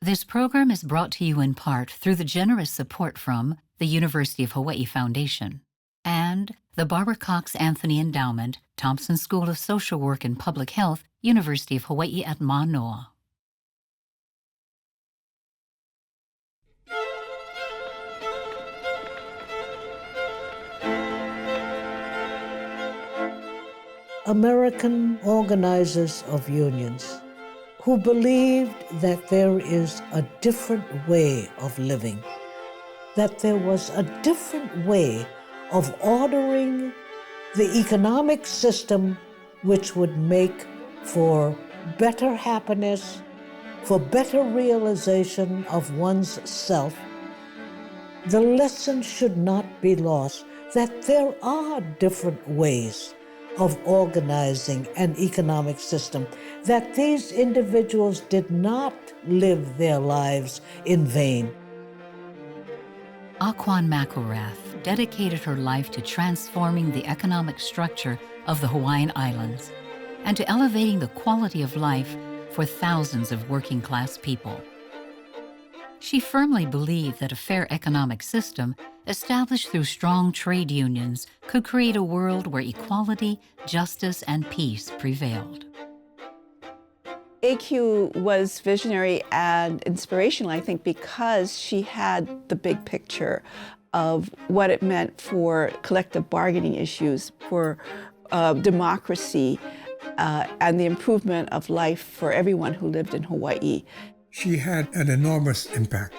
This program is brought to you in part through the generous support from the University of Hawaiʻi Foundation and the Barbara Cox Anthony Endowment, Thompson School of Social Work and Public Health, University of Hawaiʻi at Manoa. American organizers of unions who believed that there is a different way of living, that there was a different way of ordering the economic system which would make for better happiness, for better realization of one's self. The lesson should not be lost that there are different ways of organizing an economic system, that these individuals did not live their lives in vain. Quon McElrath dedicated her life to transforming the economic structure of the Hawaiian Islands and to elevating the quality of life for thousands of working-class people. She firmly believed that a fair economic system established through strong trade unions could create a world where equality, justice, and peace prevailed. AQ was visionary and inspirational, I think, because she had the big picture of what it meant for collective bargaining issues, for democracy, and the improvement of life for everyone who lived in Hawaii. She had an enormous impact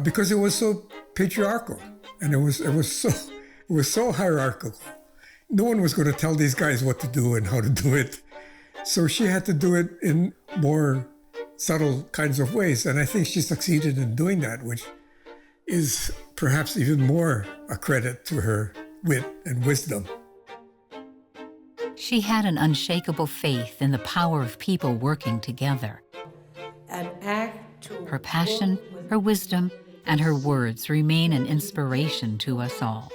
because it was so patriarchal and it was so hierarchical. No one was going to tell these guys what to do and how to do it. So she had to do it in more subtle kinds of ways. And I think she succeeded in doing that, which is perhaps even more a credit to her wit and wisdom. She had an unshakable faith in the power of people working together. Her passion, her wisdom, and her words remain an inspiration to us all.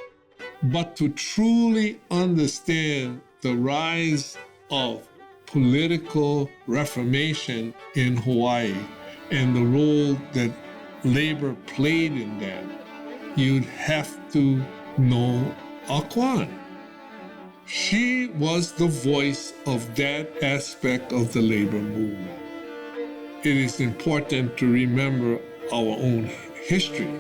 But to truly understand the rise of political reformation in Hawaii and the role that labor played in that, you'd have to know Quon. She was the voice of that aspect of the labor movement. It is important to remember our own history.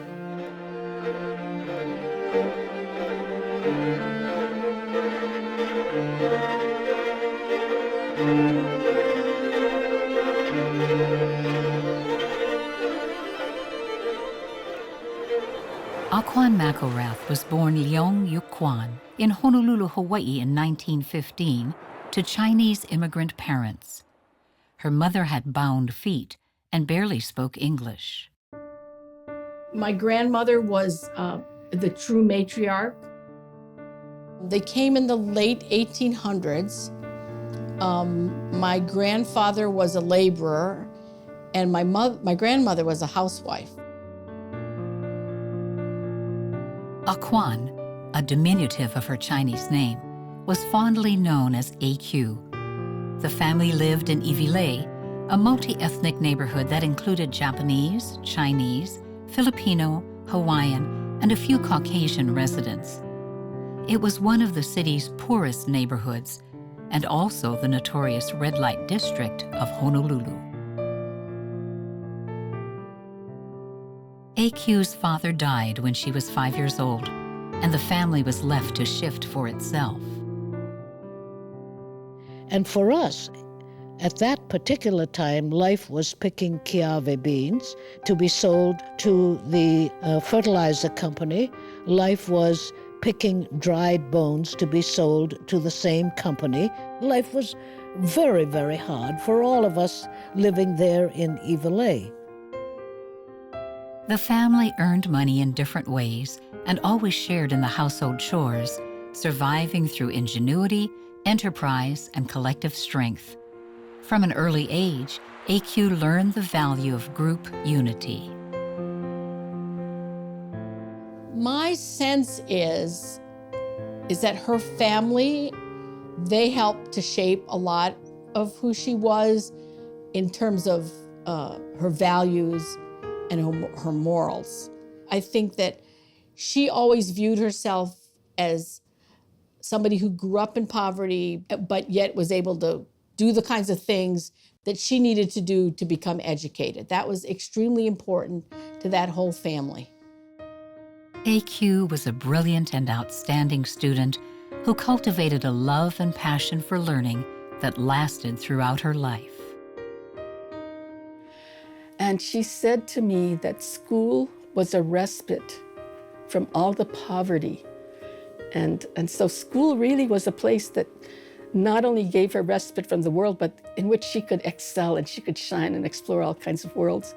Quon McElrath was born Leong Yu Quon in Honolulu, Hawaii in 1915 to Chinese immigrant parents. Her mother had bound feet and barely spoke English. My grandmother was the true matriarch. They came in the late 1800s. My grandfather was a laborer, and my grandmother was a housewife. Quon, a diminutive of her Chinese name, was fondly known as AQ. The family lived in Iwilei, a multi-ethnic neighborhood that included Japanese, Chinese, Filipino, Hawaiian, and a few Caucasian residents. It was one of the city's poorest neighborhoods and also the notorious red light district of Honolulu. AQ's father died when she was 5 years old, and the family was left to shift for itself. And for us, at that particular time, life was picking kiawe beans to be sold to the fertilizer company. Life was picking dried bones to be sold to the same company. Life was very, very hard for all of us living there in Iwilei. The family earned money in different ways and always shared in the household chores, surviving through ingenuity, enterprise, and collective strength. From an early age, AQ learned the value of group unity. My sense is that her family, they helped to shape a lot of who she was in terms of her values and her morals. I think that she always viewed herself as somebody who grew up in poverty, but yet was able to do the kinds of things that she needed to do to become educated. That was extremely important to that whole family. AQ was a brilliant and outstanding student who cultivated a love and passion for learning that lasted throughout her life. And she said to me that school was a respite from all the poverty. And so school really was a place that not only gave her respite from the world, but in which she could excel and she could shine and explore all kinds of worlds.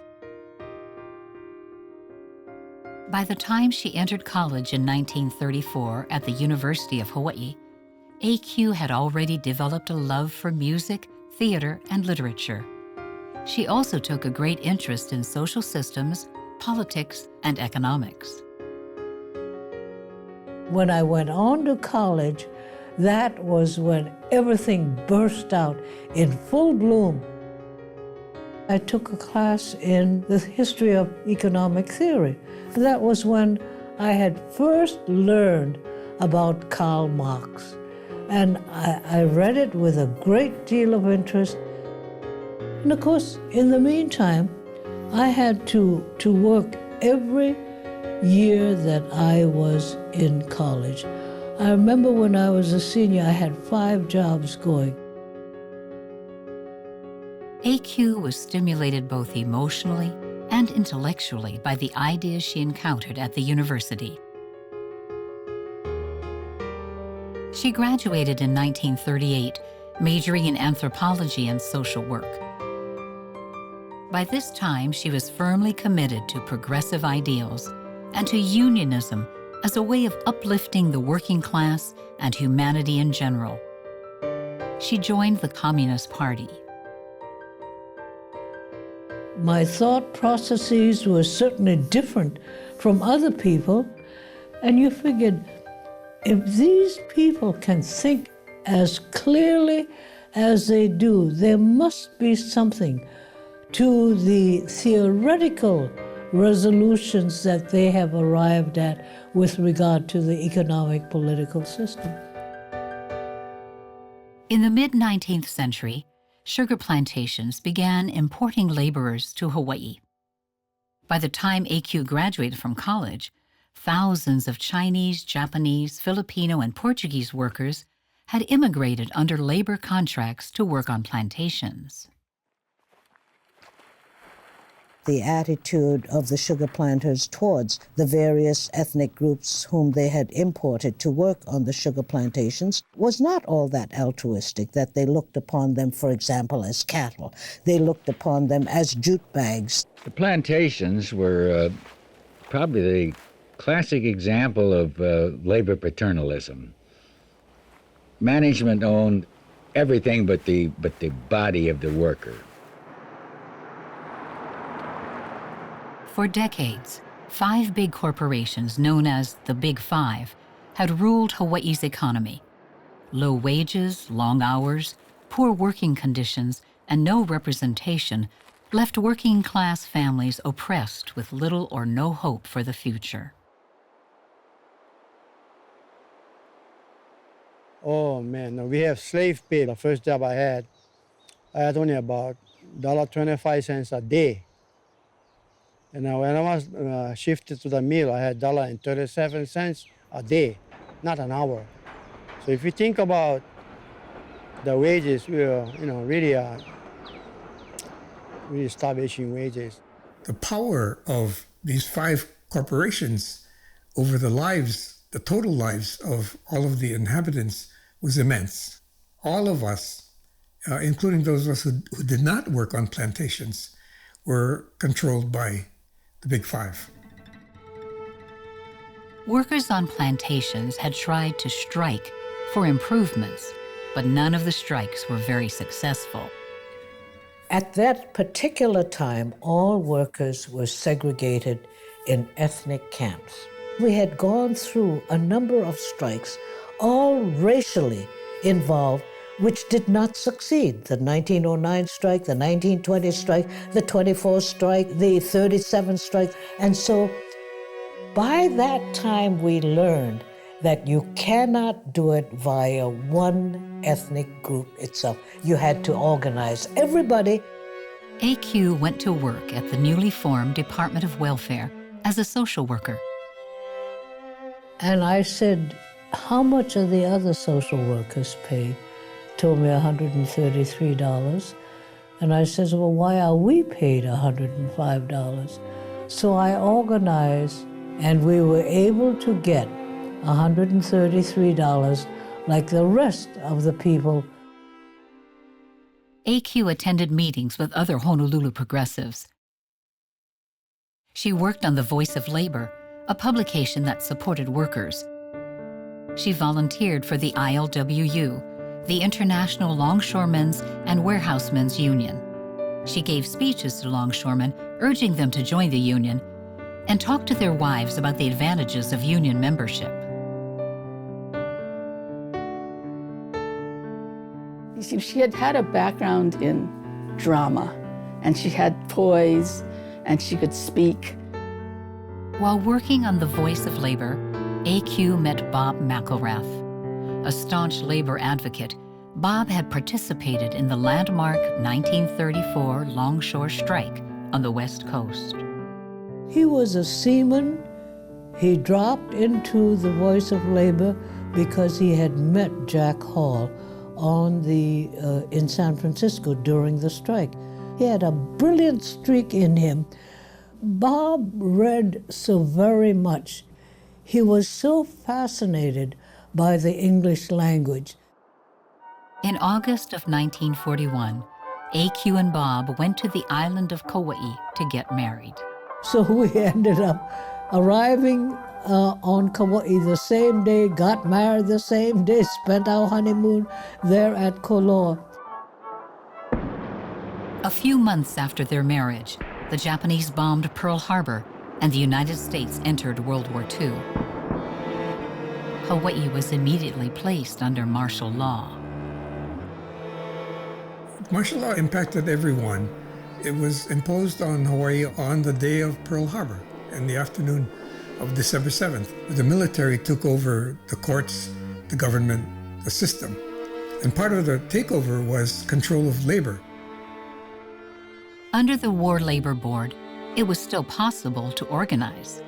By the time she entered college in 1934 at the University of Hawaiʻi, AQ had already developed a love for music, theater, and literature. She also took a great interest in social systems, politics, and economics. When I went on to college, that was when everything burst out in full bloom. I took a class in the history of economic theory. That was when I had first learned about Karl Marx. And I read it with a great deal of interest. And of course, in the meantime, I had to work every year that I was in college. I remember when I was a senior, I had 5 jobs going. AQ was stimulated both emotionally and intellectually by the ideas she encountered at the university. She graduated in 1938, majoring in anthropology and social work. By this time, she was firmly committed to progressive ideals and to unionism as a way of uplifting the working class and humanity in general. She joined the Communist Party. My thought processes were certainly different from other people, and you figured, if these people can think as clearly as they do, there must be something to the theoretical resolutions that they have arrived at with regard to the economic political system. In the mid-19th century, sugar plantations began importing laborers to Hawaii. By the time AQ graduated from college, thousands of Chinese, Japanese, Filipino, and Portuguese workers had immigrated under labor contracts to work on plantations. The attitude of the sugar planters towards the various ethnic groups whom they had imported to work on the sugar plantations was not all that altruistic, that they looked upon them, for example, as cattle. They looked upon them as jute bags. The plantations were probably the classic example of labor paternalism. Management owned everything but the body of the worker. For decades, 5 big corporations known as the Big Five had ruled Hawaii's economy. Low wages, long hours, poor working conditions, and no representation left working-class families oppressed with little or no hope for the future. Oh man, we have slave pay. The first job I had only about $1.25 a day. And when I was shifted to the mill, I had $1.37 a day, not an hour. So if you think about the wages, we were, really starvation wages. The power of these 5 corporations over the lives, the total lives of all of the inhabitants was immense. All of us, including those of us who did not work on plantations, were controlled by the Big Five. Workers on plantations had tried to strike for improvements, but none of the strikes were very successful. At that particular time, all workers were segregated in ethnic camps. We had gone through a number of strikes, all racially involved, which did not succeed. The 1909 strike, the 1920 strike, the 24 strike, the 37 strike. And so by that time we learned that you cannot do it via one ethnic group itself. You had to organize everybody. AQ went to work at the newly formed Department of Welfare as a social worker. And I said, how much are the other social workers paid? Told me $133. And I says, well, why are we paid $105? So I organized, and we were able to get $133 like the rest of the people. AQ attended meetings with other Honolulu progressives. She worked on The Voice of Labor, a publication that supported workers. She volunteered for the ILWU, the International Longshoremen's and Warehousemen's Union. She gave speeches to longshoremen, urging them to join the union, and talked to their wives about the advantages of union membership. She had had a background in drama, and she had poise, and she could speak. While working on The Voice of Labor, AQ met Bob McElrath. A staunch labor advocate, Bob had participated in the landmark 1934 Longshore strike on the West Coast. He was a seaman. He dropped into the Voice of Labor because he had met Jack Hall in San Francisco during the strike. He had a brilliant streak in him. Bob read so very much. He was so fascinated by the English language. In August of 1941, AQ and Bob went to the island of Kauai to get married. So we ended up arriving on Kauai the same day, got married the same day, spent our honeymoon there at Koloa. A few months after their marriage, the Japanese bombed Pearl Harbor and the United States entered World War II. Hawaii was immediately placed under martial law. Martial law impacted everyone. It was imposed on Hawaii on the day of Pearl Harbor, in the afternoon of December 7th. The military took over the courts, the government, the system. And part of the takeover was control of labor. Under the War Labor Board, it was still possible to organize.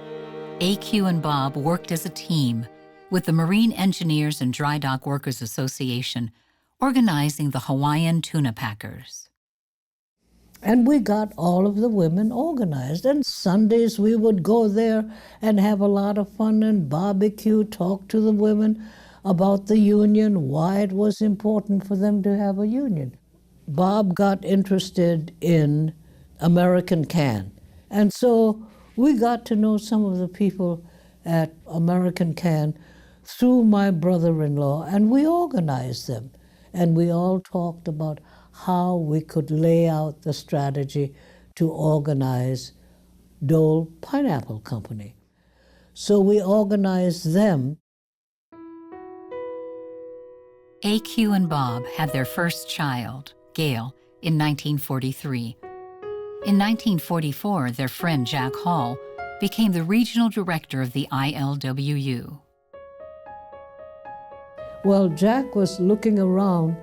AQ and Bob worked as a team with the Marine Engineers and Dry Dock Workers Association, organizing the Hawaiian tuna packers. And we got all of the women organized. And Sundays we would go there and have a lot of fun and barbecue, talk to the women about the union, why it was important for them to have a union. Bob got interested in American Can. And so we got to know some of the people at American Can through my brother-in-law, and we organized them. And we all talked about how we could lay out the strategy to organize Dole Pineapple Company. So we organized them. AQ and Bob had their first child, Gail, in 1943. In 1944, their friend Jack Hall became the regional director of the ILWU. Well, Jack was looking around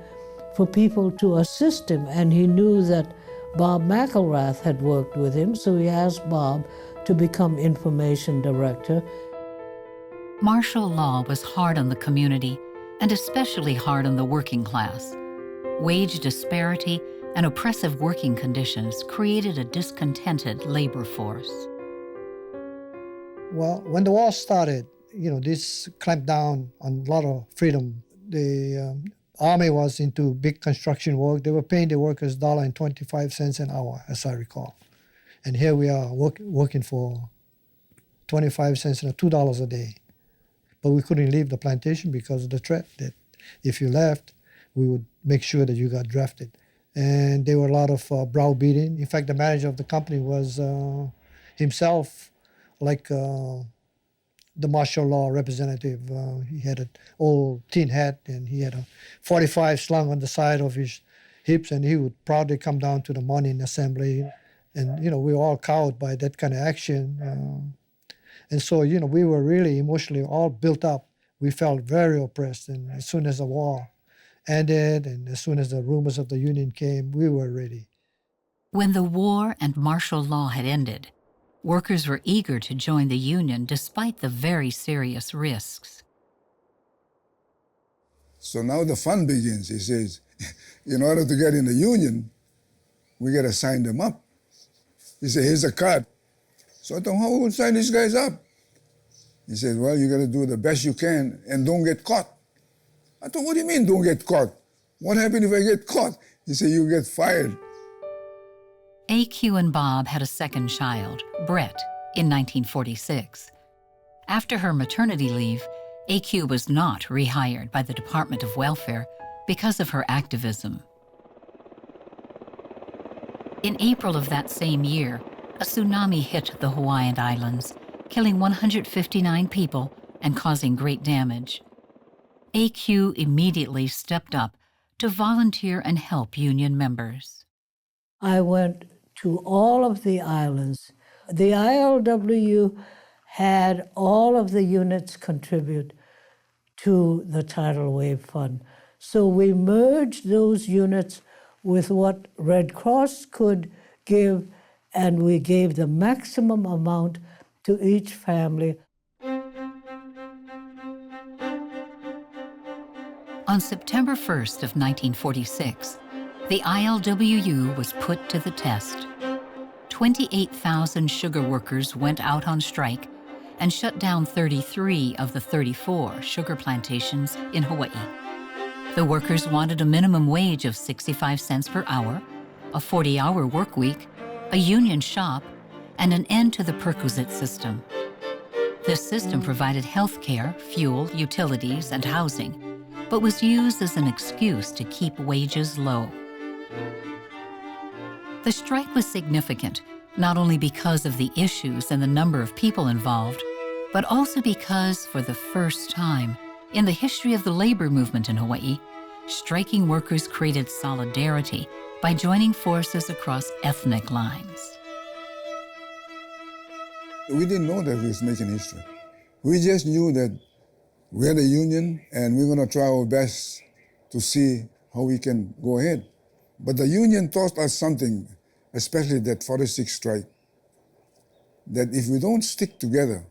for people to assist him, and he knew that Bob McElrath had worked with him, so he asked Bob to become information director. Martial law was hard on the community, and especially hard on the working class. Wage disparity and oppressive working conditions created a discontented labor force. Well, when the war started, this clamped down on a lot of freedom. The Army was into big construction work. They were paying the workers $1.25 an hour, as I recall. And here we are working for 25 cents and $2 a day. But we couldn't leave the plantation because of the threat that if you left, we would make sure that you got drafted. And there were a lot of browbeating. In fact, the manager of the company was himself like the martial law representative. He had an old tin hat, and he had a 45 slung on the side of his hips, and he would proudly come down to the morning assembly. And, we were all cowed by that kind of action. And so, we were really emotionally all built up. We felt very oppressed. And as soon as the war ended and as soon as the rumors of the union came, we were ready. When the war and martial law had ended, workers were eager to join the union despite the very serious risks. So now the fun begins. He says, in order to get in the union, we got to sign them up. He said, here's a card. So I thought, how would we sign these guys up? He said, well, you got to do the best you can and don't get caught. I thought, what do you mean don't get caught? What happened if I get caught? He said, you get fired. AQ and Bob had a second child, Brett, in 1946. After her maternity leave, AQ was not rehired by the Department of Welfare because of her activism. In April of that same year, a tsunami hit the Hawaiian Islands, killing 159 people and causing great damage. AQ immediately stepped up to volunteer and help union members. I went to all of the islands. The ILWU had all of the units contribute to the tidal wave fund. So we merged those units with what Red Cross could give, and we gave the maximum amount to each family. On September 1st of 1946, the ILWU was put to the test. 28,000 sugar workers went out on strike and shut down 33 of the 34 sugar plantations in Hawaii. The workers wanted a minimum wage of 65 cents per hour, a 40-hour work week, a union shop, and an end to the perquisite system. This system provided health care, fuel, utilities, and housing, but was used as an excuse to keep wages low. The strike was significant, not only because of the issues and the number of people involved, but also because, for the first time in the history of the labor movement in Hawaii, striking workers created solidarity by joining forces across ethnic lines. We didn't know that we was making history. We just knew that we had a union and we're going to try our best to see how we can go ahead. But the union taught us something, especially that 46 strike, that if we don't stick together,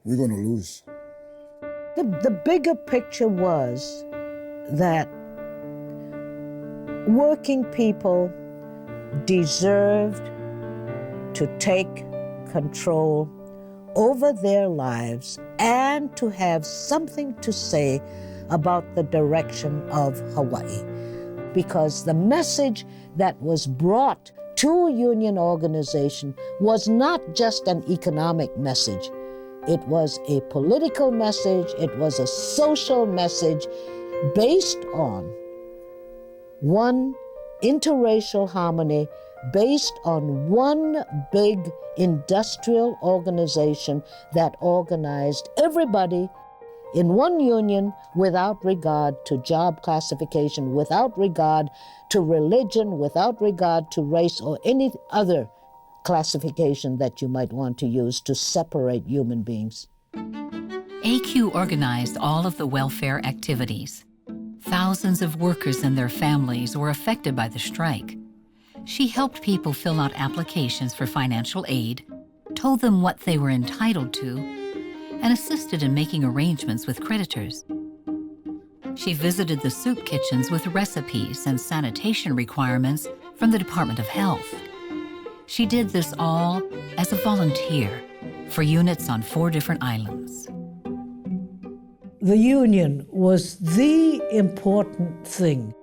we're going to lose. The bigger picture was that working people deserved to take control over their lives and to have something to say about the direction of Hawaii. Because the message that was brought to a union organization was not just an economic message. It was a political message, it was a social message based on one interracial harmony, based on one big industrial organization that organized everybody in one union without regard to job classification, without regard to religion, without regard to race or any other classification that you might want to use to separate human beings. AQ organized all of the welfare activities. Thousands of workers and their families were affected by the strike. She helped people fill out applications for financial aid, told them what they were entitled to, and assisted in making arrangements with creditors. She visited the soup kitchens with recipes and sanitation requirements from the Department of Health. She did this all as a volunteer for units on 4 different islands. The union was the important thing.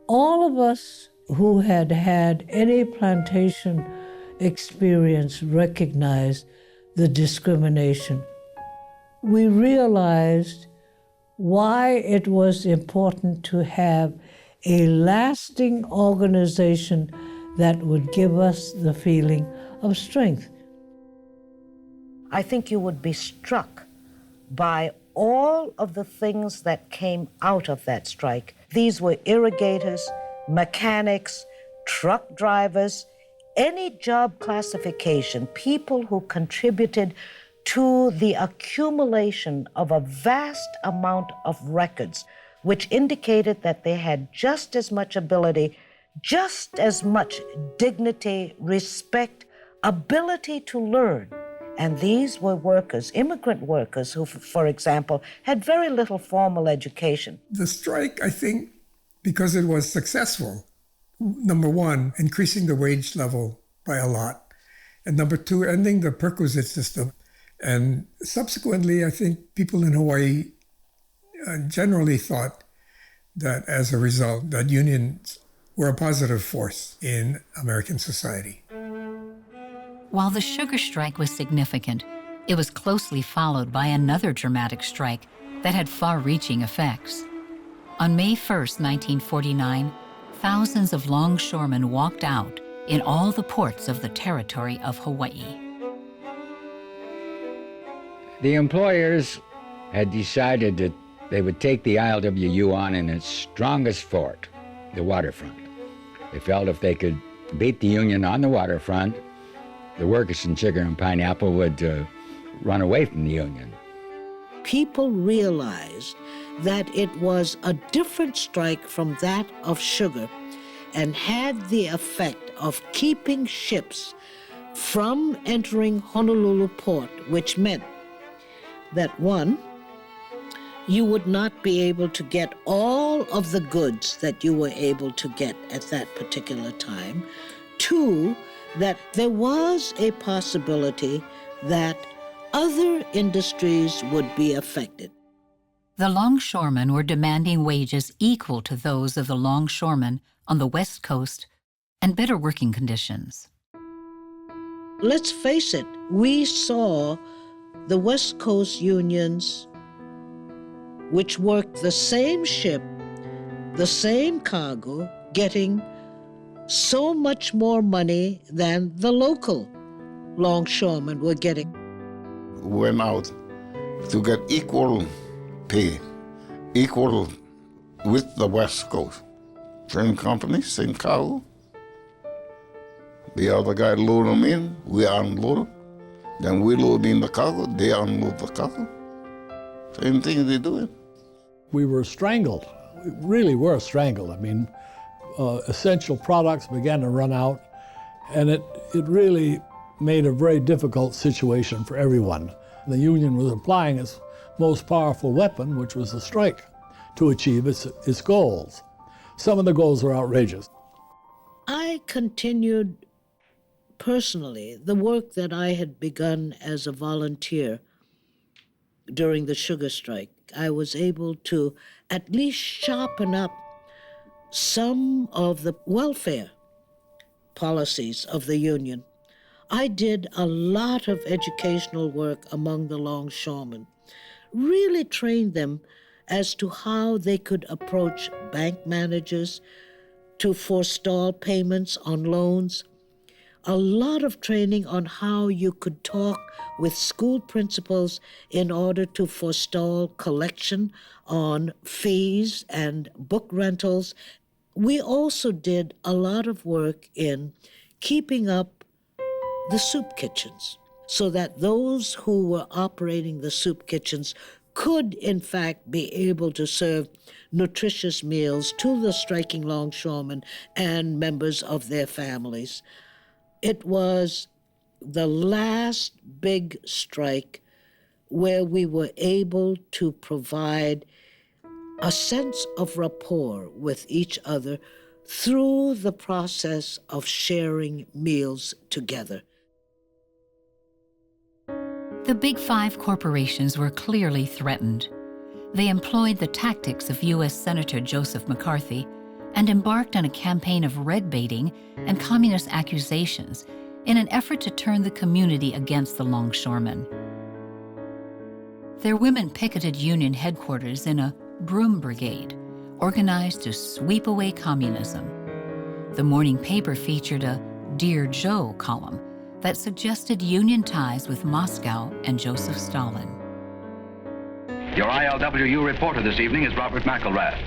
All of us who had had any plantation experience recognized the discrimination. We realized why it was important to have a lasting organization that would give us the feeling of strength. I think you would be struck by all of the things that came out of that strike. These were irrigators, mechanics, truck drivers, any job classification, people who contributed to the accumulation of a vast amount of records, which indicated that they had just as much ability, just as much dignity, respect, ability to learn. And these were workers, immigrant workers, who, for example, had very little formal education. The strike, I think, because it was successful, number one, increasing the wage level by a lot, and number two, ending the perquisite system. And subsequently, I think people in Hawaii generally thought that as a result, that unions were a positive force in American society. While the sugar strike was significant, it was closely followed by another dramatic strike that had far-reaching effects. On May 1st, 1949, thousands of longshoremen walked out in all the ports of the territory of Hawaii. The employers had decided that they would take the ILWU on in its strongest fort, the waterfront. They felt if they could beat the union on the waterfront, the workers in sugar and pineapple would run away from the union. People realized that it was a different strike from that of sugar and had the effect of keeping ships from entering Honolulu port, which meant that one, you would not be able to get all of the goods that you were able to get at that particular time. Two, that there was a possibility that other industries would be affected. The longshoremen were demanding wages equal to those of the longshoremen on the West Coast and better working conditions. Let's face it, we saw the West Coast unions, which worked the same ship, the same cargo, getting so much more money than the local longshoremen were getting. We went out to get equal pay, equal with the West Coast. Same company, same cargo. The other guy load them in, we unload them. Then we load in the cargo, they unload the cargo. Same thing they do it. We were strangled. We really were strangled. I mean, essential products began to run out, and it really made a very difficult situation for everyone. The union was applying its most powerful weapon, which was the strike, to achieve its goals. Some of the goals were outrageous. I continued personally the work that I had begun as a volunteer during the sugar strike. I was able to at least sharpen up some of the welfare policies of the union. I did a lot of educational work among the longshoremen, really trained them as to how they could approach bank managers to forestall payments on loans, a lot of training on how you could talk with school principals in order to forestall collection on fees and book rentals. We also did a lot of work in keeping up the soup kitchens so that those who were operating the soup kitchens could, in fact, be able to serve nutritious meals to the striking longshoremen and members of their families. It was the last big strike where we were able to provide a sense of rapport with each other through the process of sharing meals together. The Big Five corporations were clearly threatened. They employed the tactics of U.S. Senator Joseph McCarthy and embarked on a campaign of red baiting and communist accusations in an effort to turn the community against the longshoremen. Their women picketed union headquarters in a broom brigade, organized to sweep away communism. The morning paper featured a Dear Joe column that suggested union ties with Moscow and Joseph Stalin. Your ILWU reporter this evening is Robert McElrath.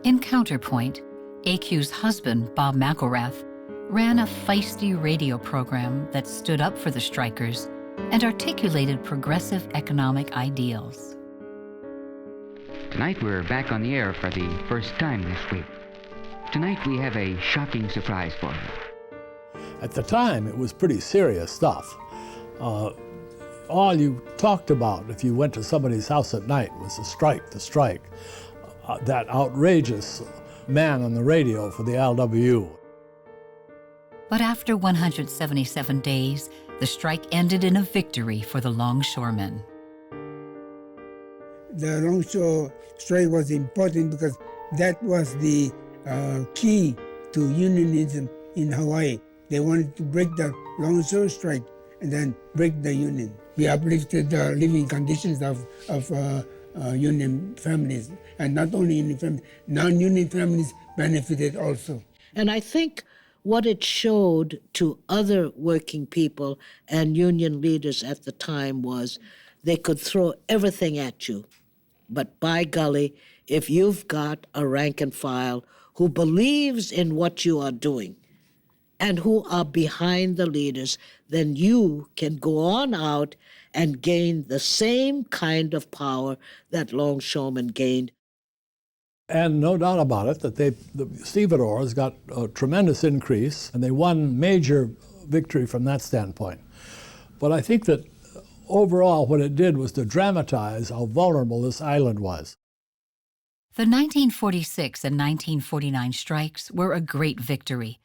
In counterpoint, AQ's husband, Bob McElrath, ran a feisty radio program that stood up for the strikers and articulated progressive economic ideals. Tonight we're back on the air for the first time this week. Tonight we have a shocking surprise for you. At the time, it was pretty serious stuff. All you talked about if you went to somebody's house at night was the strike. That outrageous man on the radio for the LWU. But after 177 days, the strike ended in a victory for the longshoremen. The Longshore strike was important because that was the key to unionism in Hawaii. They wanted to break the Longshore strike and then break the union. We uplifted the living conditions of union families, and not only union families, non-union families benefited also. And I think what it showed to other working people and union leaders at the time was they could throw everything at you. But by golly, if you've got a rank and file who believes in what you are doing and who are behind the leaders, then you can go on out and gain the same kind of power that longshoremen gained. And no doubt about it that the stevedores got a tremendous increase, and they won major victory from that standpoint. But I think that overall what it did was to dramatize how vulnerable this island was. The 1946 and 1949 strikes were a great victory,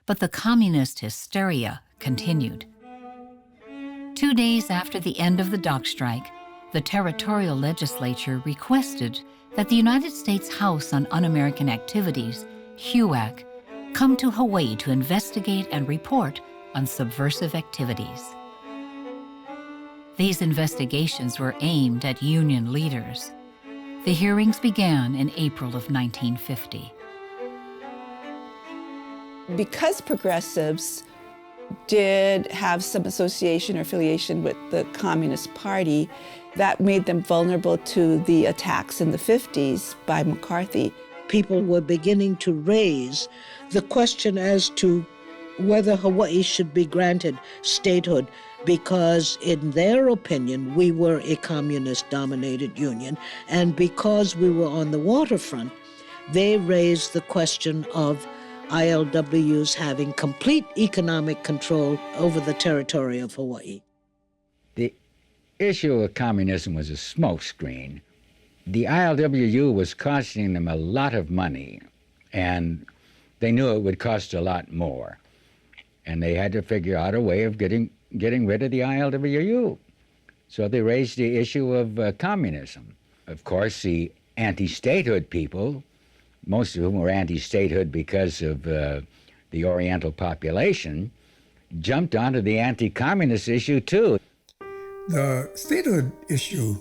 but the communist hysteria continued. 2 days after the end of the dock strike, the territorial legislature requested that the United States House on Un-American Activities, HUAC, come to Hawaii to investigate and report on subversive activities. These investigations were aimed at union leaders. The hearings began in April of 1950. Because progressives did have some association or affiliation with the Communist Party, that made them vulnerable to the attacks in the 50s by McCarthy. People were beginning to raise the question as to whether Hawaii should be granted statehood, because in their opinion, we were a communist-dominated union, and because we were on the waterfront, they raised the question of ILWs having complete economic control over the territory of Hawaii. The issue of communism was a smokescreen. The ILWU was costing them a lot of money, and they knew it would cost a lot more. And they had to figure out a way of getting rid of the ILWU. So they raised the issue of communism. Of course, the anti-statehood people, most of whom were anti-statehood because of the Oriental population, jumped onto the anti-communist issue too. The statehood issue,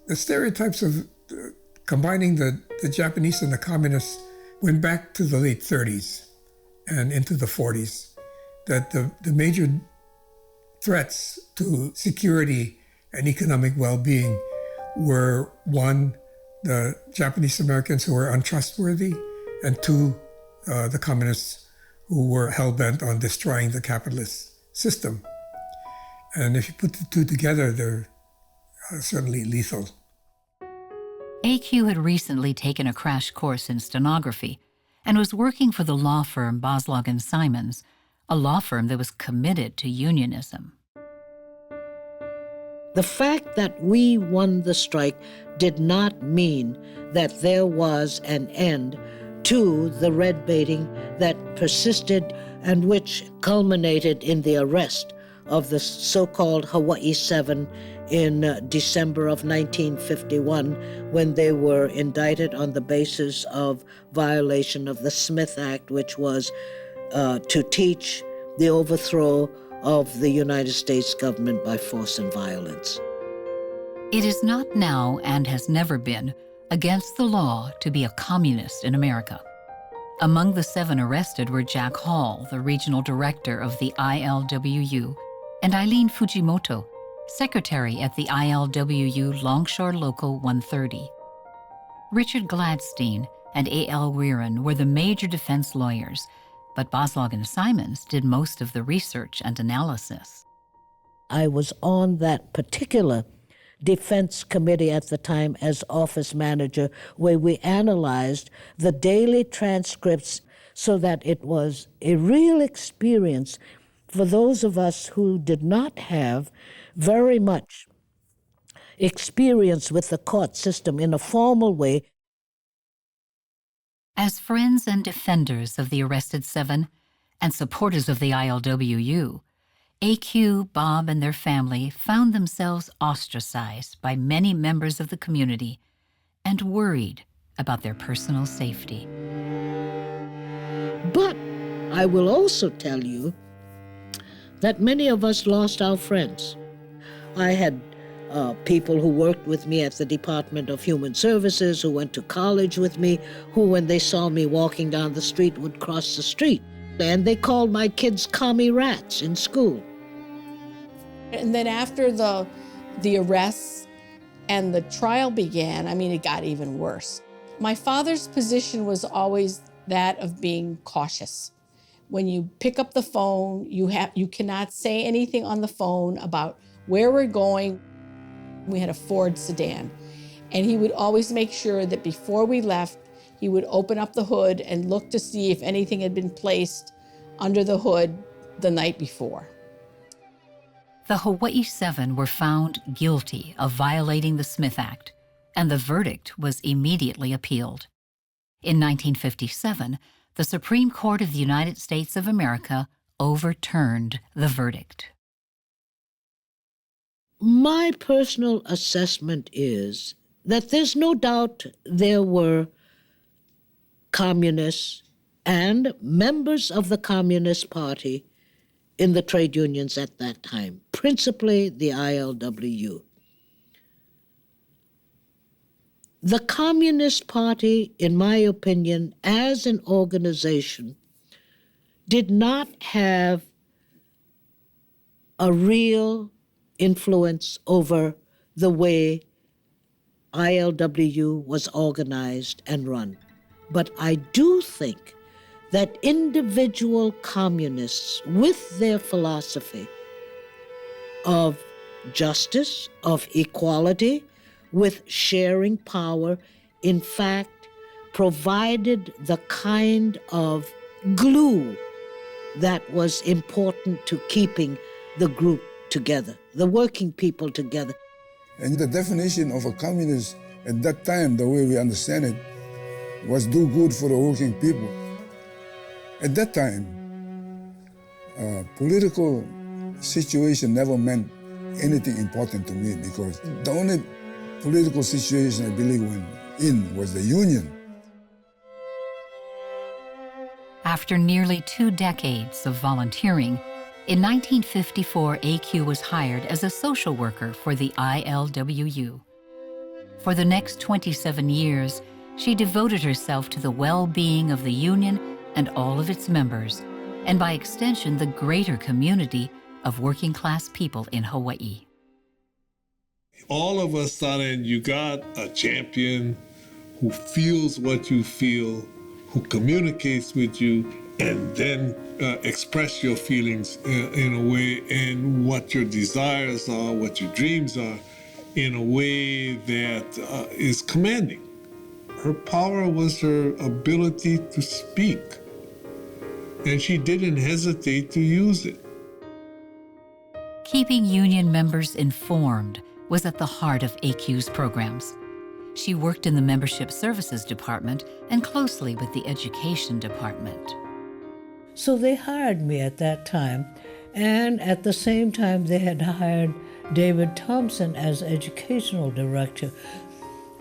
the stereotypes of combining the Japanese and the communists went back to the late 30s and into the 40s, that the major threats to security and economic well-being were, one, the Japanese Americans who were untrustworthy, and two, the communists who were hell-bent on destroying the capitalist system. And if you put the two together, they're certainly lethal. AQ had recently taken a crash course in stenography and was working for the law firm Boslog & Simons, a law firm that was committed to unionism. The fact that we won the strike did not mean that there was an end to the red baiting that persisted and which culminated in the arrest of the so-called Hawaii 7 in December of 1951, when they were indicted on the basis of violation of the Smith Act, which was to teach the overthrow of the United States government by force and violence. It is not now, and has never been, against the law to be a communist in America. Among the 7 arrested were Jack Hall, the regional director of the ILWU, and Eileen Fujimoto, secretary at the ILWU Longshore Local 130. Richard Gladstein and A.L. Weirin were the major defense lawyers, but Boslog and Simons did most of the research and analysis. I was on that particular defense committee at the time as office manager, where we analyzed the daily transcripts so that it was a real experience for those of us who did not have very much experience with the court system in a formal way. As friends and defenders of the arrested seven and supporters of the ILWU, AQ, Bob, and their family found themselves ostracized by many members of the community and worried about their personal safety. But I will also tell you that many of us lost our friends. I had people who worked with me at the Department of Human Services, who went to college with me, who, when they saw me walking down the street, would cross the street. And they called my kids commie rats in school. And then after the arrests and the trial began, I mean, it got even worse. My father's position was always that of being cautious. When you pick up the phone, you cannot say anything on the phone about where we're going. We had a Ford sedan, and he would always make sure that before we left, he would open up the hood and look to see if anything had been placed under the hood the night before. The Hawaii Seven were found guilty of violating the Smith Act, and the verdict was immediately appealed. In 1957, the Supreme Court of the United States of America overturned the verdict. My personal assessment is that there's no doubt there were communists and members of the Communist Party in the trade unions at that time, principally the ILWU. The Communist Party, in my opinion, as an organization, did not have a real influence over the way ILWU was organized and run. But I do think that individual communists, with their philosophy of justice, of equality, with sharing power, in fact, provided the kind of glue that was important to keeping the group together, the working people together. And the definition of a communist at that time, the way we understand it, was do good for the working people. At that time, political situation never meant anything important to me, because the only political situation I believe went in was the union. After nearly 2 decades of volunteering, in 1954, AQ was hired as a social worker for the ILWU. For the next 27 years, she devoted herself to the well-being of the union and all of its members, and by extension, the greater community of working-class people in Hawaii. All of a sudden, you got a champion who feels what you feel, who communicates with you, and then express your feelings in a way, and what your desires are, what your dreams are, in a way that is commanding. Her power was her ability to speak, and she didn't hesitate to use it. Keeping union members informed was at the heart of AQ's programs. She worked in the Membership Services Department and closely with the Education Department. So they hired me at that time, and at the same time they had hired David Thompson as educational director.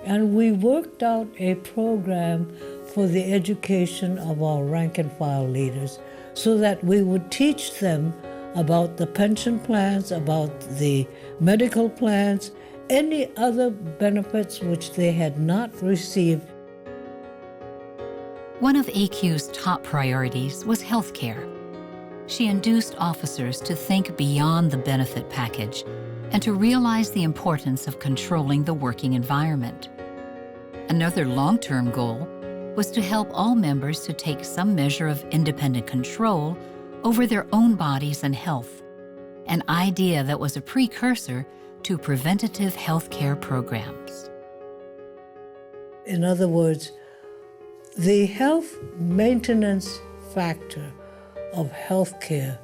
And we worked out a program for the education of our rank-and-file leaders so that we would teach them about the pension plans, about the medical plans, any other benefits which they had not received. One of AQ's top priorities was health care. she induced officers to think beyond the benefit package and to realize the importance of controlling the working environment. Another long-term goal was to help all members to take some measure of independent control over their own bodies and health, an idea that was a precursor to preventative health care programs. In other words, the health maintenance factor of healthcare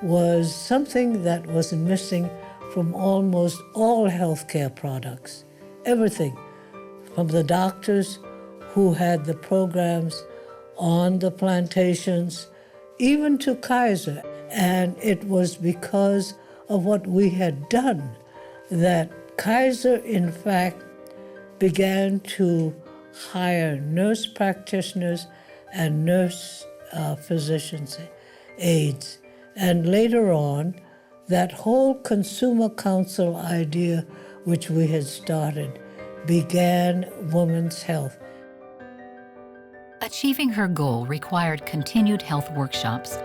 was something that was missing from almost all healthcare products. Everything, from the doctors who had the programs on the plantations, even to Kaiser. And it was because of what we had done that Kaiser, in fact, began to hire nurse practitioners and nurse physicians, aides. And later on, that whole consumer council idea, which we had started, began women's health. Achieving her goal required continued health workshops,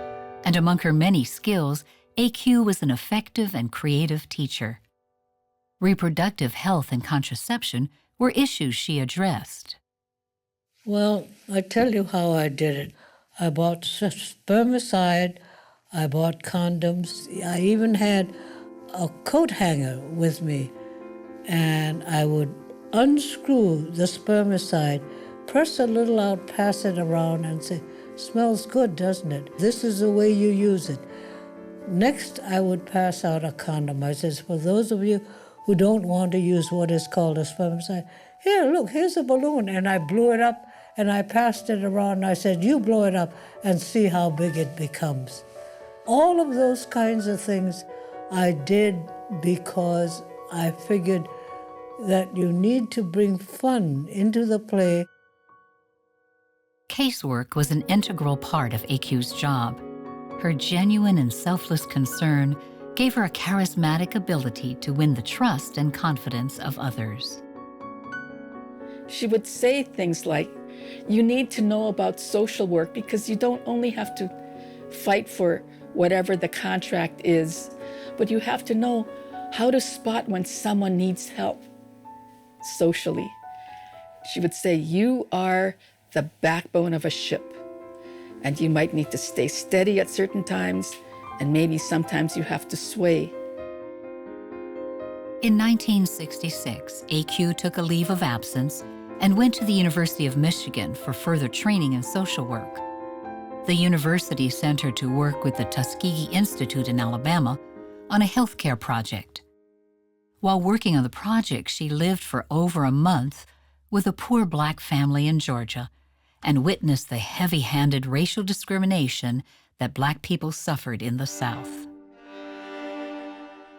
and among her many skills, AQ was an effective and creative teacher. Reproductive health and contraception were issues she addressed. Well, I tell you how I did it. I bought spermicide, I bought condoms, I even had a coat hanger with me, and I would unscrew the spermicide, press a little out, pass it around, and say, "Smells good, doesn't it? This is the way you use it." Next, I would pass out a condom. I says, for those of you who don't want to use what is called a spermicide, here, look, here's a balloon. And I blew it up, and I passed it around, and I said, you blow it up and see how big it becomes. All of those kinds of things I did because I figured that you need to bring fun into the play. Casework was an integral part of AQ's job. Her genuine and selfless concern gave her a charismatic ability to win the trust and confidence of others. She would say things like, you need to know about social work because you don't only have to fight for whatever the contract is, but you have to know how to spot when someone needs help socially. She would say, you are the backbone of a ship, and you might need to stay steady at certain times, and maybe sometimes you have to sway. In 1966, AQ took a leave of absence and went to the University of Michigan for further training in social work. The university sent her to work with the Tuskegee Institute in Alabama on a healthcare project. While working on the project, she lived for over a month with a poor Black family in Georgia and witnessed the heavy-handed racial discrimination that Black people suffered in the South.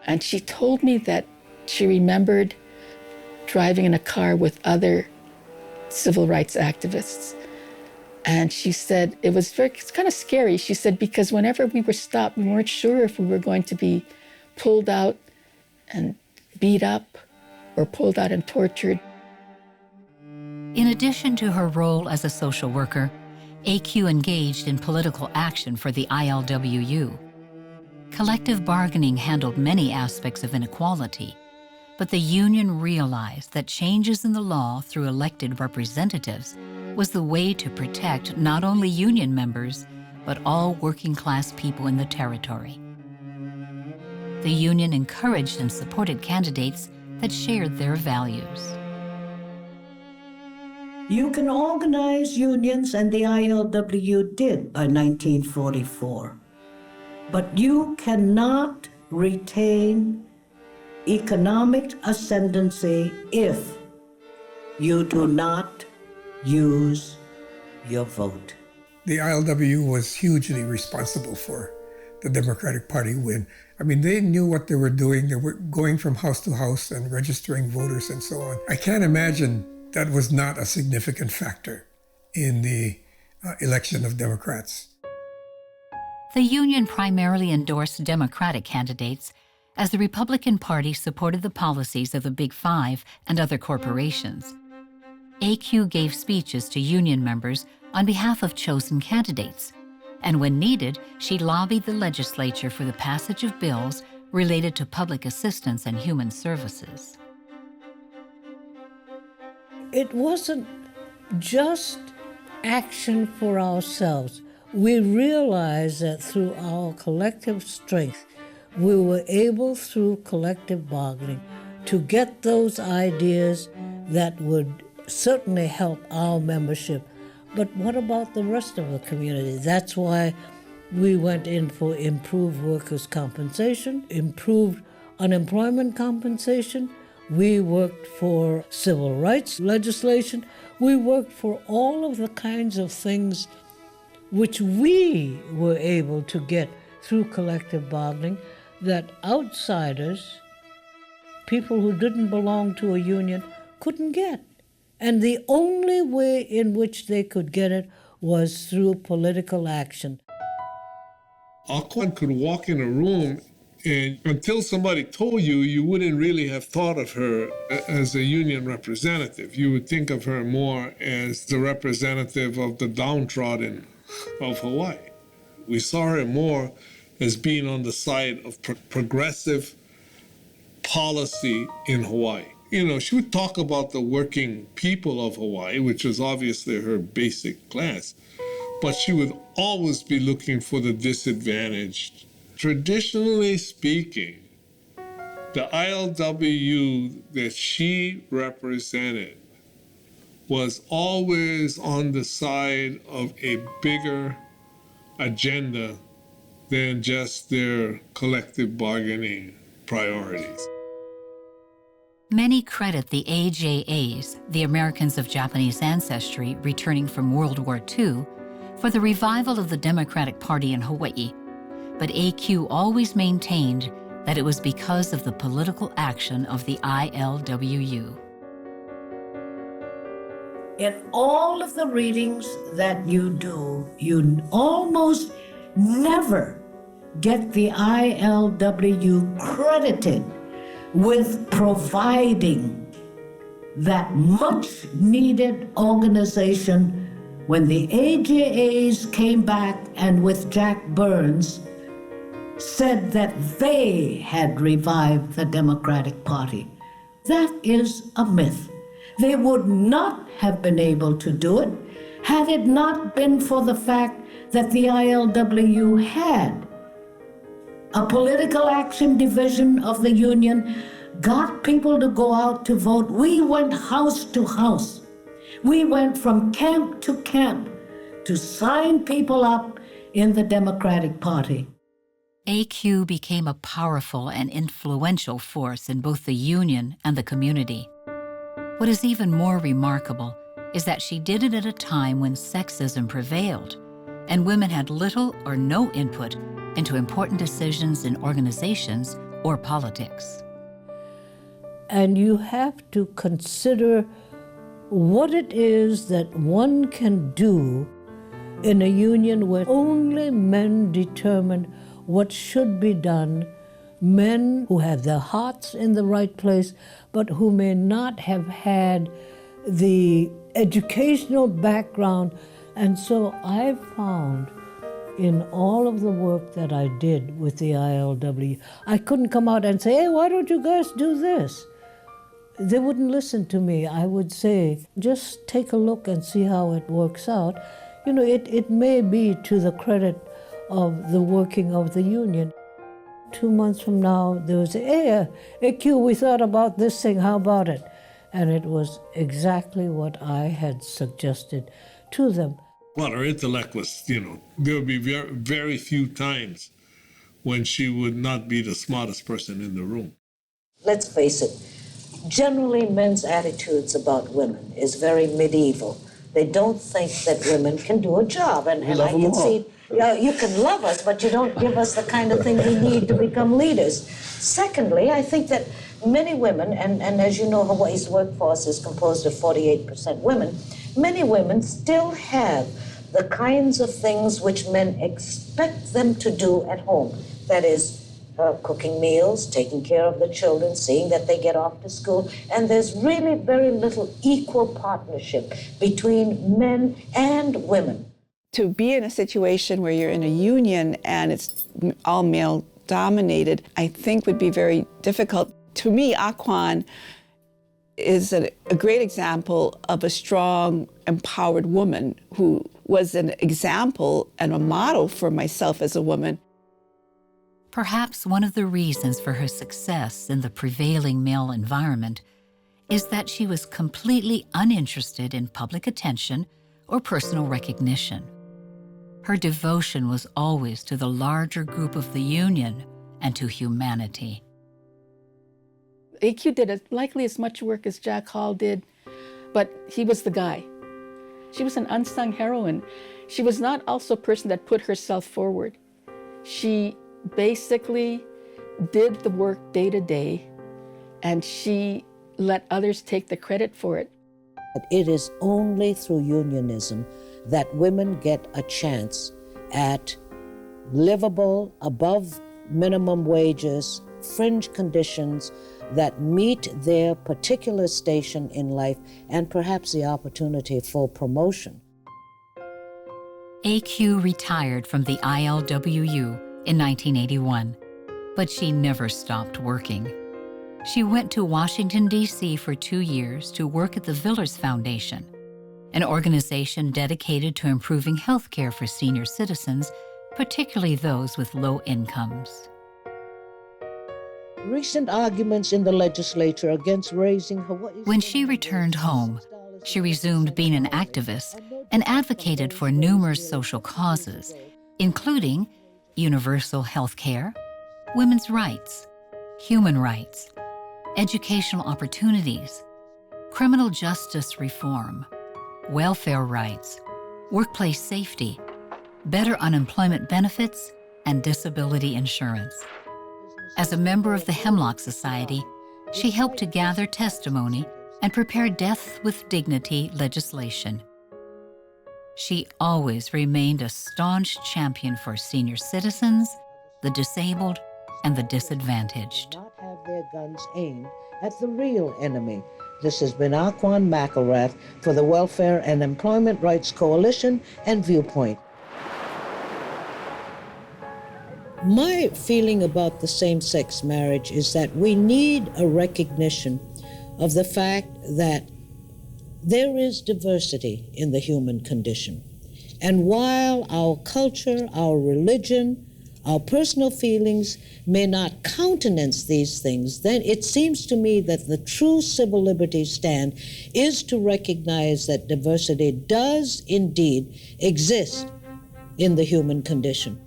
And she told me that she remembered driving in a car with other civil rights activists. And she said it's kind of scary. She said, because whenever we were stopped, we weren't sure if we were going to be pulled out and beat up or pulled out and tortured. In addition to her role as a social worker, AQ engaged in political action for the ILWU. Collective bargaining handled many aspects of inequality, but the union realized that changes in the law through elected representatives was the way to protect not only union members, but all working-class people in the territory. The union encouraged and supported candidates that shared their values. You can organize unions, and the ILWU did by 1944. But you cannot retain economic ascendancy if you do not use your vote. The ILWU was hugely responsible for the Democratic Party win. I mean, they knew what they were doing. They were going from house to house and registering voters and so on. I can't imagine that was not a significant factor in the election of Democrats. The union primarily endorsed Democratic candidates as the Republican Party supported the policies of the Big Five and other corporations. AQ gave speeches to union members on behalf of chosen candidates, And when needed, she lobbied the legislature for the passage of bills related to public assistance and human services. It wasn't just action for ourselves. We realized that through our collective strength, we were able, through collective bargaining, to get those ideas that would certainly help our membership. But what about the rest of the community? That's why we went in for improved workers' compensation, improved unemployment compensation. We worked for civil rights legislation. We worked for all of the kinds of things which we were able to get through collective bargaining that outsiders, people who didn't belong to a union, couldn't get. And the only way in which they could get it was through political action. Quon could walk in a room, and until somebody told you, you wouldn't really have thought of her as a union representative. You would think of her more as the representative of the downtrodden of Hawaii. We saw her more as being on the side of progressive policy in Hawaii. You know, she would talk about the working people of Hawaii, which was obviously her basic class, but she would always be looking for the disadvantaged. Traditionally speaking, the ILWU that she represented was always on the side of a bigger agenda than just their collective bargaining priorities. Many credit the AJAs, the Americans of Japanese ancestry returning from World War II, for the revival of the Democratic Party in Hawaii, but AQ always maintained that it was because of the political action of the ILWU. In all of the readings that you do, you almost never get the ILWU credited with providing that much needed organization when the AJAs came back and with Jack Burns said that they had revived the Democratic Party. That is a myth. They would not have been able to do it had it not been for the fact that the ILWU had a political action division of the union, got people to go out to vote. We went house to house. We went from camp to camp to sign people up in the Democratic Party. AQ became a powerful and influential force in both the union and the community. What is even more remarkable is that she did it at a time when sexism prevailed and women had little or no input into important decisions in organizations or politics. And you have to consider what it is that one can do in a union where only men determine what should be done, men who have their hearts in the right place, but who may not have had the educational background. And so I found in all of the work that I did with the ILW, I couldn't come out and say, hey, why don't you guys do this? They wouldn't listen to me. I would say, just take a look and see how it works out. You know, it may be to the credit of the working of the union. 2 months from now, they would say, hey, AQ, we thought about this thing, how about it? And it was exactly what I had suggested to them. Well, her intellect was, there would be very, very few times when she would not be the smartest person in the room. Let's face it, generally men's attitudes about women is very medieval. They don't think that women can do a job. And I can see, you can love us, but you don't give us the kind of thing we need to become leaders. Secondly, I think that many women, and as you know, Hawaii's workforce is composed of 48% women, many women still have the kinds of things which men expect them to do at home. That is, cooking meals, taking care of the children, seeing that they get off to school. And there's really very little equal partnership between men and women. To be in a situation where you're in a union and it's all male dominated, I think would be very difficult. To me, Quon is a great example of a strong, empowered woman who was an example and a model for myself as a woman. Perhaps one of the reasons for her success in the prevailing male environment is that she was completely uninterested in public attention or personal recognition. Her devotion was always to the larger group of the Union and to humanity. AQ did likely as much work as Jack Hall did, but he was the guy. She was an unsung heroine. She was not also a person that put herself forward. She basically did the work day to day, and she let others take the credit for it. It is only through unionism that women get a chance at livable, above minimum wages, fringe conditions that meet their particular station in life and perhaps the opportunity for promotion. AQ retired from the ILWU in 1981, but she never stopped working. She went to Washington, D.C. for 2 years to work at the Villers Foundation, an organization dedicated to improving health care for senior citizens, particularly those with low incomes. Recent arguments in the legislature against raising Hawaii's... When she returned home, she resumed being an activist and advocated for numerous social causes, including universal health care, women's rights, human rights, educational opportunities, criminal justice reform, welfare rights, workplace safety, better unemployment benefits, and disability insurance. As a member of the Hemlock Society, she helped to gather testimony and prepare death with dignity legislation. She always remained a staunch champion for senior citizens, the disabled, and the disadvantaged. Not have their guns aimed at the real enemy. This has been Quon McElrath for the Welfare and Employment Rights Coalition and Viewpoint. My feeling about the same-sex marriage is that we need a recognition of the fact that there is diversity in the human condition. And while our culture, our religion, our personal feelings may not countenance these things, then it seems to me that the true civil liberties stand is to recognize that diversity does indeed exist in the human condition.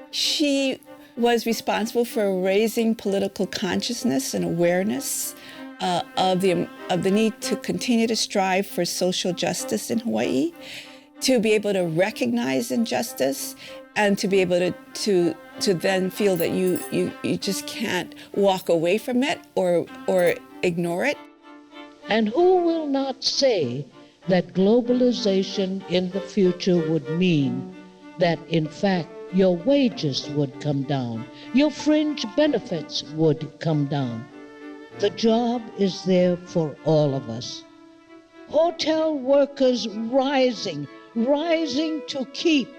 She was responsible for raising political consciousness and awareness of the need to continue to strive for social justice in Hawaii, to be able to recognize injustice, and to be able to then feel that you just can't walk away from it or ignore it. And who will not say that globalization in the future would mean that, in fact, your wages would come down, your fringe benefits would come down. The job is there for all of us. Hotel workers rising to keep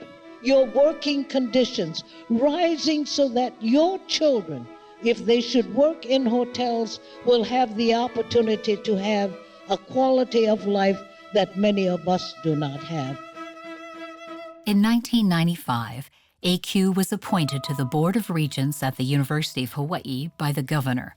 your working conditions, rising so that your children, if they should work in hotels, will have the opportunity to have a quality of life that many of us do not have. In 1995, AQ was appointed to the Board of Regents at the University of Hawaiʻi by the governor.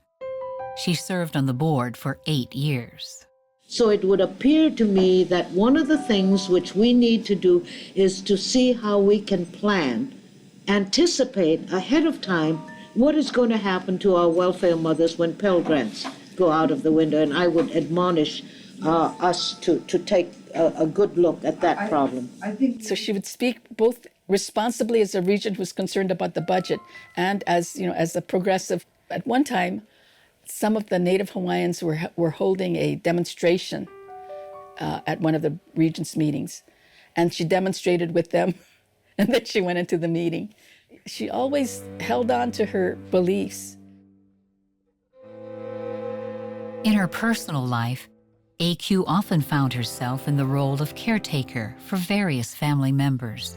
She served on the board for 8 years. So it would appear to me that one of the things which we need to do is to see how we can plan, anticipate ahead of time what is going to happen to our welfare mothers when Pell Grants go out of the window. And I would admonish us to take a good look at that problem. I think so. She would speak both responsibly as a regent who was concerned about the budget, and as a progressive. At one time, some of the Native Hawaiians were holding a demonstration at one of the regents' meetings, and she demonstrated with them, and then she went into the meeting. She always held on to her beliefs. In her personal life, AQ often found herself in the role of caretaker for various family members.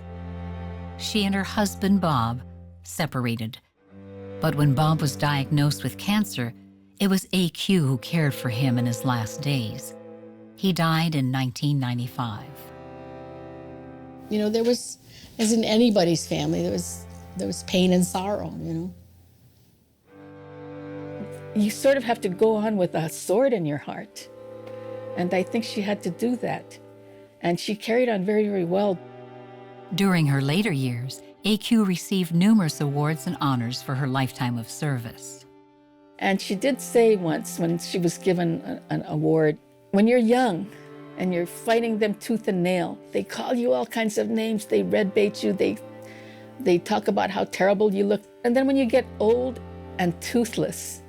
She and her husband, Bob, separated. But when Bob was diagnosed with cancer, it was AQ who cared for him in his last days. He died in 1995. You know, there was, as in anybody's family, there was pain and sorrow, you know. You sort of have to go on with a sword in your heart. And I think she had to do that. And she carried on very, very well. During her later years, AQ received numerous awards and honors for her lifetime of service. And she did say once when she was given an award, when you're young and you're fighting them tooth and nail, they call you all kinds of names, they red bait you, they talk about how terrible you look. And then when you get old and toothless,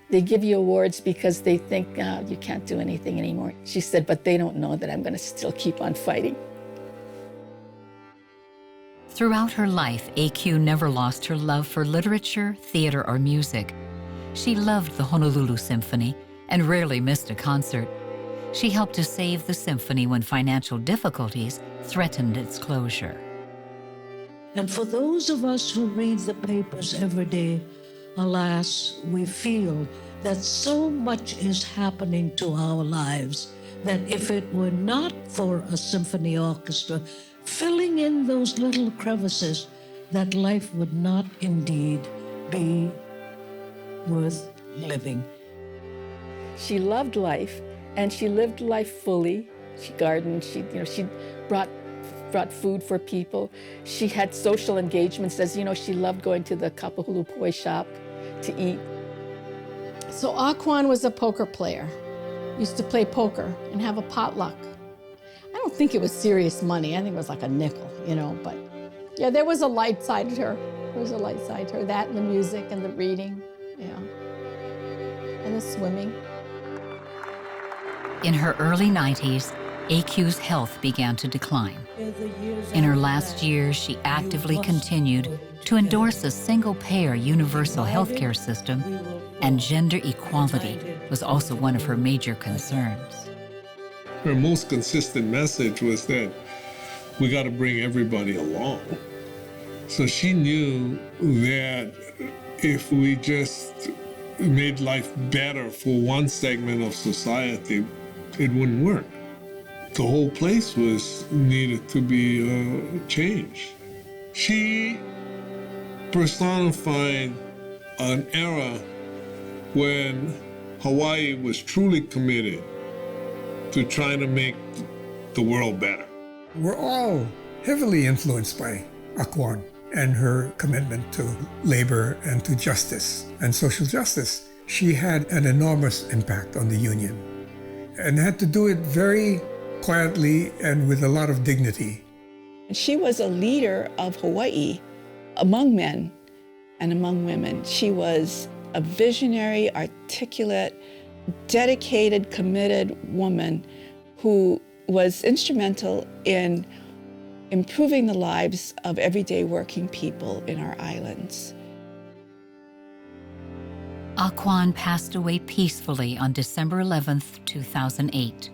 they give you awards because they think, oh, you can't do anything anymore. She said, but they don't know that I'm going to still keep on fighting. Throughout her life, AQ never lost her love for literature, theater, or music. She loved the Honolulu Symphony and rarely missed a concert. She helped to save the symphony when financial difficulties threatened its closure. And for those of us who read the papers every day, alas, we feel that so much is happening to our lives that if it were not for a symphony orchestra filling in those little crevices, that life would not indeed be worth living. She loved life, and she lived life fully. She gardened, she brought food for people. She had social engagements, as you know, she loved going to the Kapahulu Poi shop to eat. So Quon was a poker player. Used to play poker and have a potluck. I don't think it was serious money. I think it was like a nickel, you know, but yeah, there was a light side to her. There was a light side to her. That and the music and the reading, yeah, and the swimming. In her early 90s, AQ's health began to decline. In her last years, she actively continued to endorse a single-payer universal healthcare system, and gender equality was also one of her major concerns. Her most consistent message was that we got to bring everybody along. So she knew that if we just made life better for one segment of society, it wouldn't work. The whole place needed to be changed. She personified an era when Hawaii was truly committed to trying to make the world better. We're all heavily influenced by Quon and her commitment to labor and to justice and social justice. She had an enormous impact on the union and had to do it very quietly and with a lot of dignity. She was a leader of Hawaii among men and among women. She was a visionary, articulate, dedicated, committed woman who was instrumental in improving the lives of everyday working people in our islands. Quon passed away peacefully on December 11th, 2008.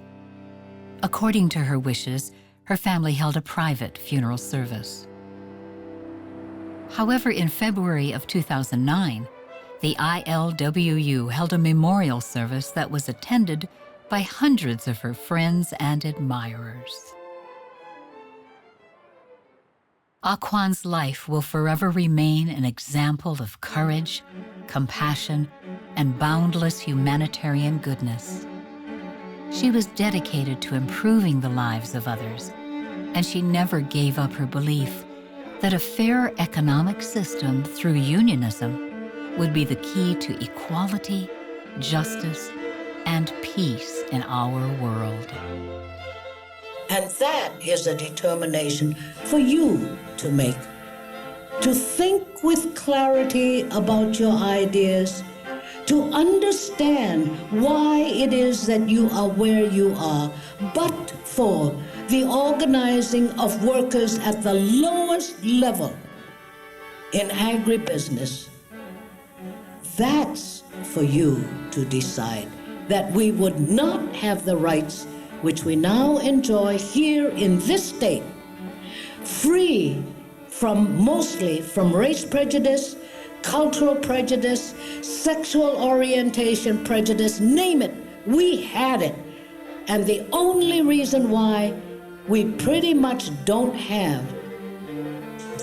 According to her wishes, her family held a private funeral service. However, in February of 2009, the ILWU held a memorial service that was attended by hundreds of her friends and admirers. Quon's life will forever remain an example of courage, compassion, and boundless humanitarian goodness. She was dedicated to improving the lives of others, and she never gave up her belief that a fair economic system through unionism would be the key to equality, justice, and peace in our world. And that is a determination for you to make. To think with clarity about your ideas, to understand why it is that you are where you are, but for the organizing of workers at the lowest level in agribusiness. That's for you to decide. that we would not have the rights which we now enjoy here in this state, free mostly from race prejudice, cultural prejudice, sexual orientation prejudice, name it, we had it. And the only reason why we pretty much don't have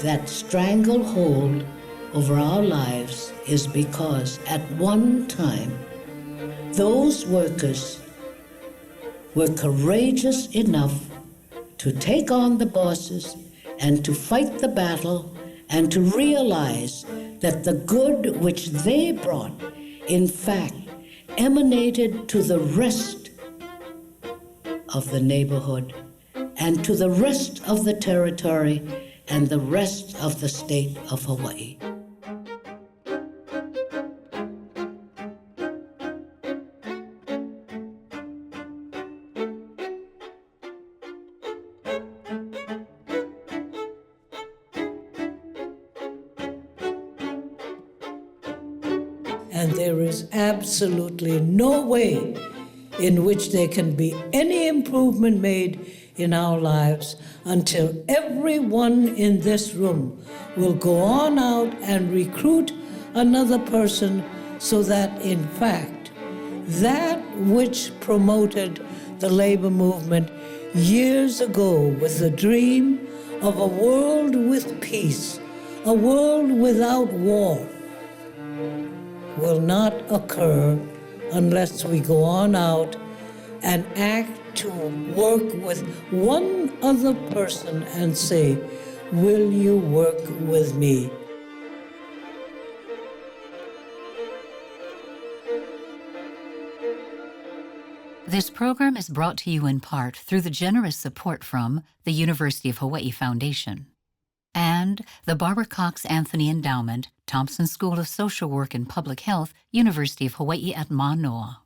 that stranglehold over our lives is because at one time, those workers were courageous enough to take on the bosses and to fight the battle and to realize that the good which they brought, in fact, emanated to the rest of the neighborhood and to the rest of the territory and the rest of the state of Hawaii. And there is absolutely no way in which there can be any improvement made in our lives until everyone in this room will go on out and recruit another person so that, in fact, that which promoted the labor movement years ago with the dream of a world with peace, a world without war, will not occur unless we go on out and act to work with one other person and say, will you work with me? This program is brought to you in part through the generous support from the University of Hawaiʻi Foundation and the Barbara Cox Anthony Endowment, Thompson School of Social Work and Public Health, University of Hawaiʻi at Manoa.